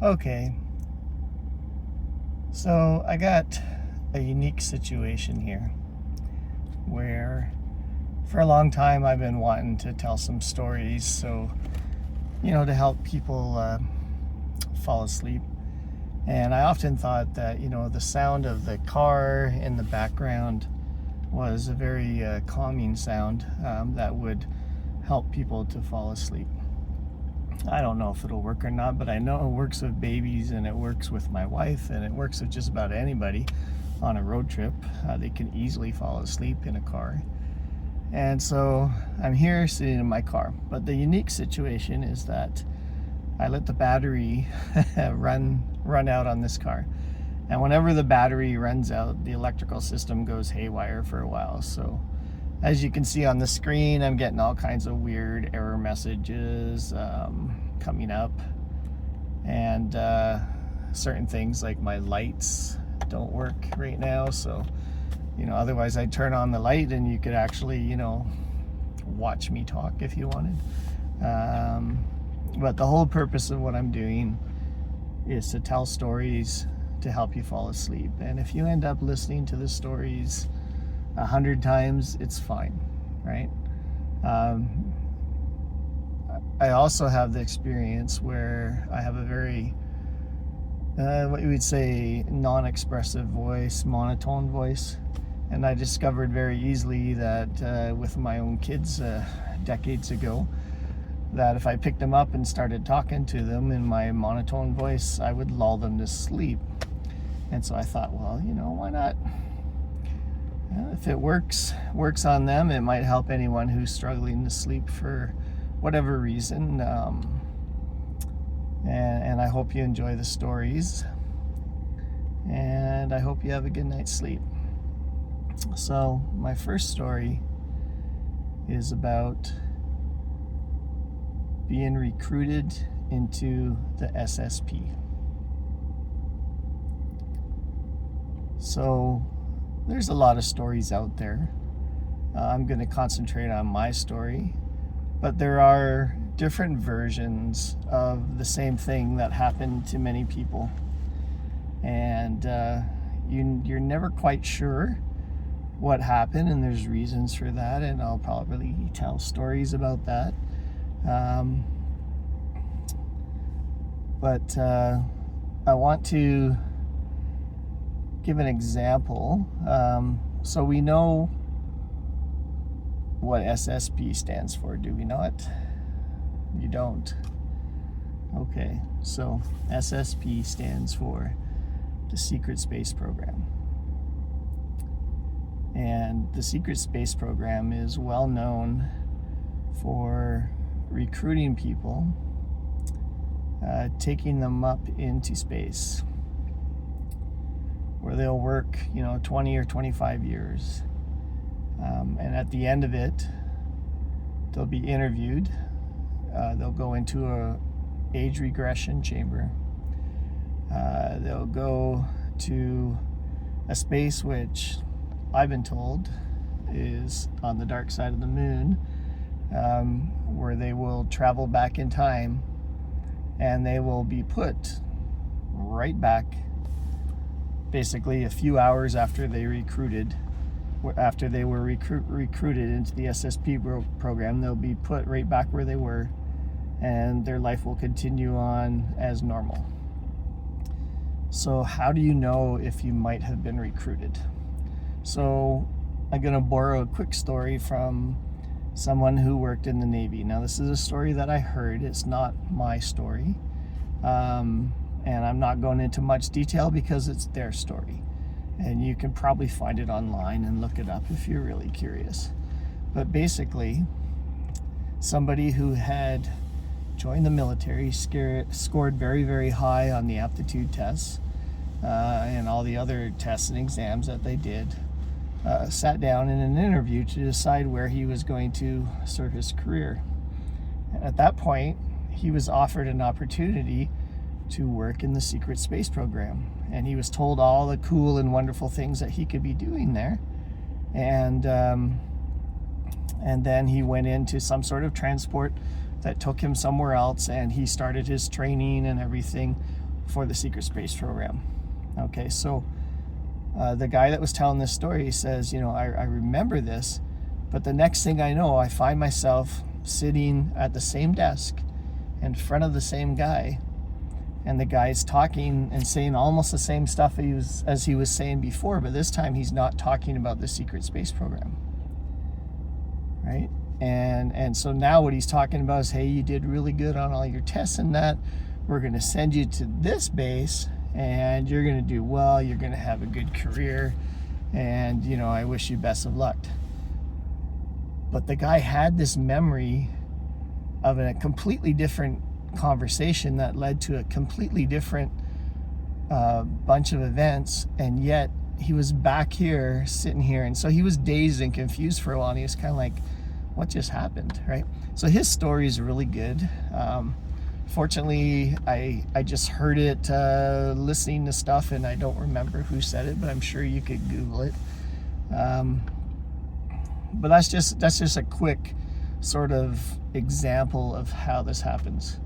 Okay, so I got a unique situation here where for a long time I've been wanting to tell some stories, so to help people fall asleep. And I often thought that the sound of the car in the background was a very calming sound that would help people to fall asleep. I don't know if it'll work or not, but I know it works with babies, and it works with my wife, and it works with just about anybody on a road trip. They can easily fall asleep in a car. And so I'm here sitting in my car. But the unique situation is that I let the battery run out on this car. And whenever the battery runs out, the electrical system goes haywire for a while. So as you can see on the screen, I'm getting all kinds of weird error messages coming up. And certain things like my lights don't work right now. So, otherwise I'd turn on the light and you could actually, watch me talk if you wanted. But the whole purpose of what I'm doing is to tell stories to help you fall asleep. And if you end up listening to the stories 100 times, it's fine, right? I also have the experience where I have a very, what you would say, non-expressive voice, monotone voice. And I discovered very easily that with my own kids decades ago, that if I picked them up and started talking to them in my monotone voice, I would lull them to sleep. And so I thought, well, why not? If it works on them, it might help anyone who's struggling to sleep for whatever reason. And I hope you enjoy the stories. And I hope you have a good night's sleep. So my first story is about being recruited into the SSP. So there's a lot of stories out there. I'm going to concentrate on my story, but there are different versions of the same thing that happened to many people. And you're never quite sure what happened, and there's reasons for that, and I'll probably tell stories about that. But I want to give an example. So we know what SSP stands for, do we not? You don't? Okay, so SSP stands for the Secret Space Program. And the Secret Space Program is well known for recruiting people, taking them up into space, where they'll work, 20 or 25 years. And at the end of it, they'll be interviewed. They'll go into a age regression chamber. They'll go to a space which I've been told is on the dark side of the moon, where they will travel back in time, and they will be put right back basically a few hours after they were recruited into the SSP program. They'll be put right back where they were, and their life will continue on as normal. So how do you know if you might have been recruited? So I'm going to borrow a quick story from someone who worked in the Navy. Now, this is a story that I heard. It's not my story. And I'm not going into much detail because it's their story. And you can probably find it online and look it up if you're really curious. But basically, somebody who had joined the military, scored very, very high on the aptitude tests and all the other tests and exams that they did, sat down in an interview to decide where he was going to start his career. And at that point, he was offered an opportunity to work in the Secret Space Program. And he was told all the cool and wonderful things that he could be doing there. And then he went into some sort of transport that took him somewhere else, and he started his training and everything for the secret space program. Okay, so the guy that was telling this story says, I remember this, but the next thing I know, I find myself sitting at the same desk in front of the same guy, and the guy's talking and saying almost the same stuff as he was saying before, but this time he's not talking about the secret space program, right? And so now what he's talking about is, hey, you did really good on all your tests and that. We're going to send you to this base, and you're going to do well. You're going to have a good career, and I wish you best of luck. But the guy had this memory of a completely different conversation that led to a completely different bunch of events, and yet he was back here sitting here, and so he was dazed and confused for a while, and he was kind of like, what just happened, right? So his story is really good. Fortunately, I just heard it listening to stuff, and I don't remember who said it, but I'm sure you could Google it. But that's just a quick sort of example of how this happens.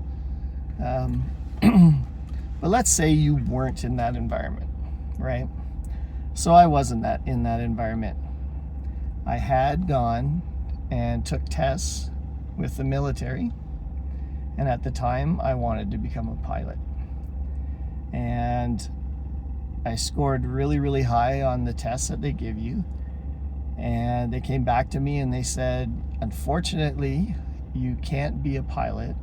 But let's say you weren't in that environment, right? So I wasn't in that environment. I had gone and took tests with the military, and at the time I wanted to become a pilot, and I scored really, really high on the tests that they give you, and they came back to me and they said, unfortunately, you can't be a pilot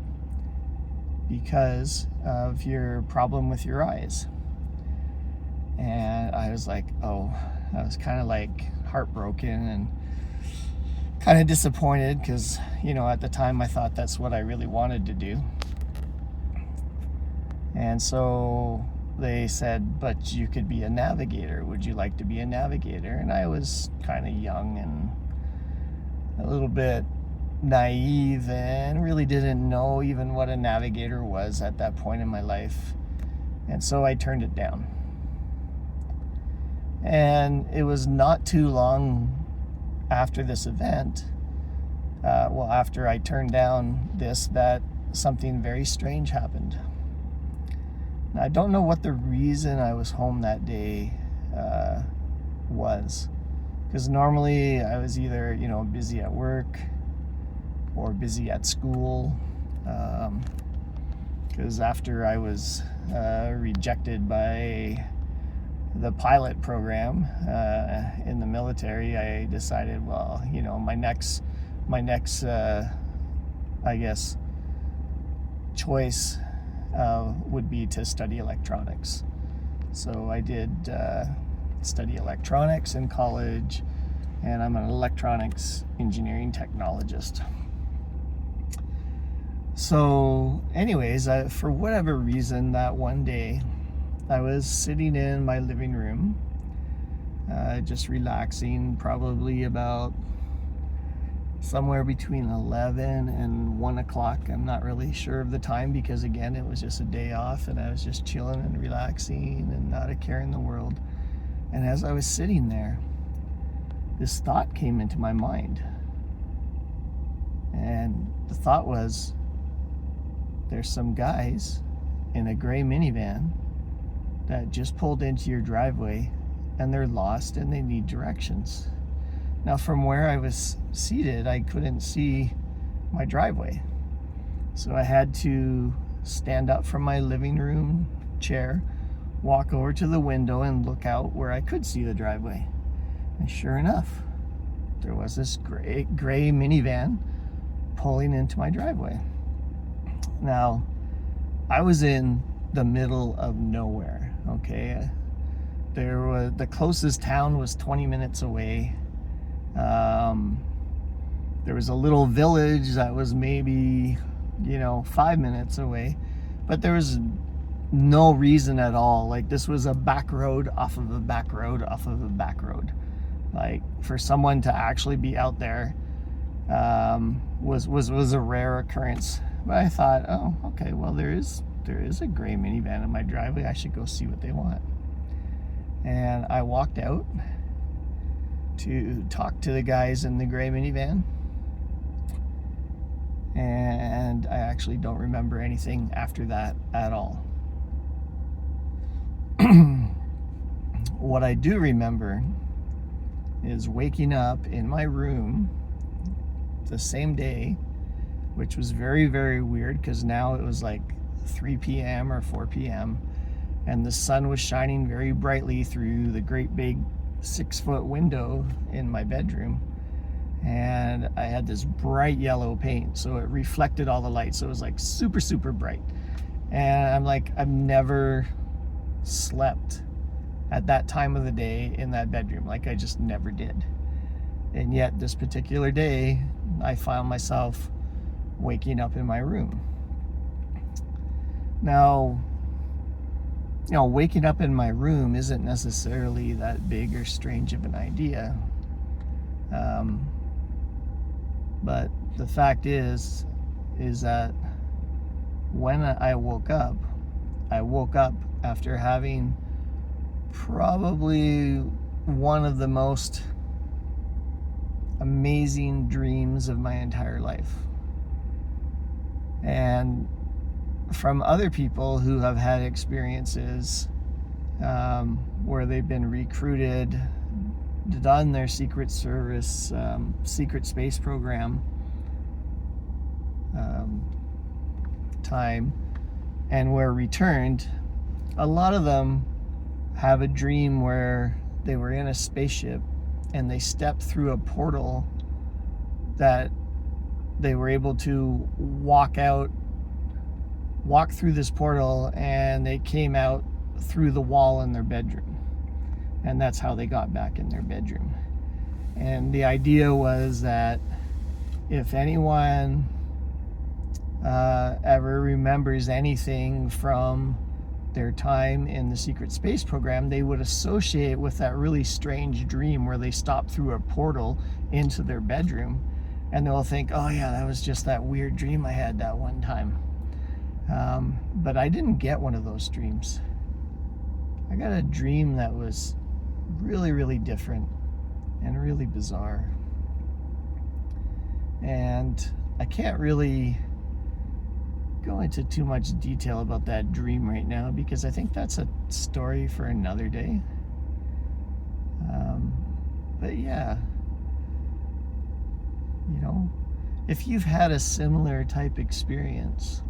because of your problem with your eyes. And I was like, oh, I was kind of like heartbroken and kind of disappointed because, at the time I thought that's what I really wanted to do. And so they said, but you could be a navigator. Would you like to be a navigator? And I was kind of young and a little bit naive and really didn't know even what a navigator was at that point in my life. And so I turned it down. And it was not too long after this event, after I turned down this, that something very strange happened. Now, I don't know what the reason I was home that day was, because normally I was either busy at work or busy at school, because after I was rejected by the pilot program in the military, I decided, my next I guess choice would be to study electronics. So I did study electronics in college, and I'm an electronics engineering technologist. So anyways, for whatever reason, that one day I was sitting in my living room, just relaxing, probably about somewhere between 11 and 1 o'clock. I'm not really sure of the time because, again, it was just a day off and I was just chilling and relaxing and not a care in the world. And as I was sitting there, this thought came into my mind. And the thought was, there's some guys in a gray minivan that just pulled into your driveway and they're lost and they need directions. Now, from where I was seated, I couldn't see my driveway. So I had to stand up from my living room chair, walk over to the window and look out where I could see the driveway. And sure enough, there was this gray minivan pulling into my driveway. Now, I was in the middle of nowhere, okay? The closest town was 20 minutes away. There was a little village that was maybe 5 minutes away, but there was no reason at all. Like, this was a back road off of a back road off of a back road. Like, for someone to actually be out there was a rare occurrence. But I thought, oh, okay, well, there is a gray minivan in my driveway. I should go see what they want. And I walked out to talk to the guys in the gray minivan. And I actually don't remember anything after that at all. what I do remember is waking up in my room the same day, which was very, very weird because now it was like 3 p.m. or 4 p.m. and the sun was shining very brightly through the great big 6-foot window in my bedroom. And I had this bright yellow paint, so it reflected all the light. So it was like super, super bright. And I'm like, I've never slept at that time of the day in that bedroom. Like, I just never did. And yet this particular day, I found myself waking up in my room. Now, waking up in my room isn't necessarily that big or strange of an idea. But the fact is that when I woke up after having probably one of the most amazing dreams of my entire life. And from other people who have had experiences where they've been recruited, done their Secret Service secret space program time, and were returned, a lot of them have a dream where they were in a spaceship and they stepped through a portal that they were able to walk through this portal, and they came out through the wall in their bedroom. And that's how they got back in their bedroom. And the idea was that if anyone ever remembers anything from their time in the secret space program, they would associate with that really strange dream where they stopped through a portal into their bedroom, and they'll think, oh yeah, that was just that weird dream I had that one time. But I didn't get one of those dreams. I got a dream that was really, really different and really bizarre. And I can't really go into too much detail about that dream right now because I think that's a story for another day. But yeah, if you've had a similar type experience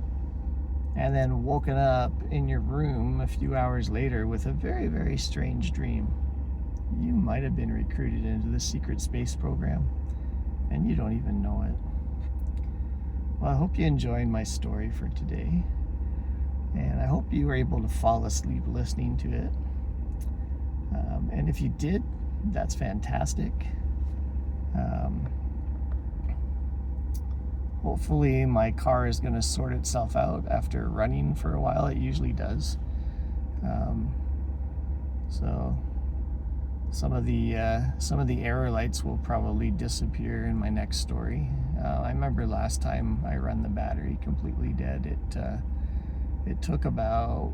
and then woken up in your room a few hours later with a very, very strange dream, you might have been recruited into the secret space program and you don't even know it. Well, I hope you enjoyed my story for today, and I hope you were able to fall asleep listening to it. And if you did, that's fantastic. Hopefully my car is going to sort itself out after running for a while. It usually does. So some of the error lights will probably disappear in my next story. I remember last time I run the battery completely dead. It took about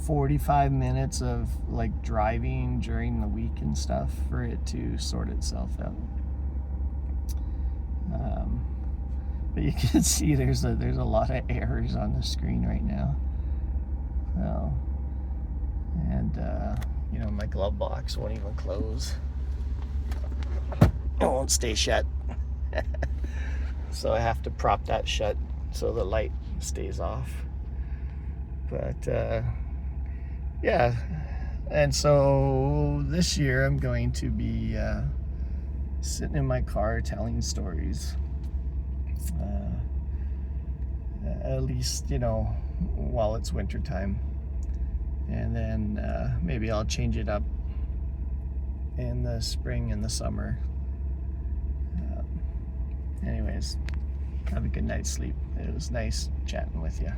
45 minutes of like driving during the week and stuff for it to sort itself out. But you can see there's a lot of errors on the screen right now. So, and my glove box won't even close. It won't stay shut. So I have to prop that shut so the light stays off. But yeah, and so this year I'm going to be sitting in my car telling stories. At least, while it's winter time. And then maybe I'll change it up in the spring and the summer. Anyways, have a good night's sleep. It was nice chatting with you.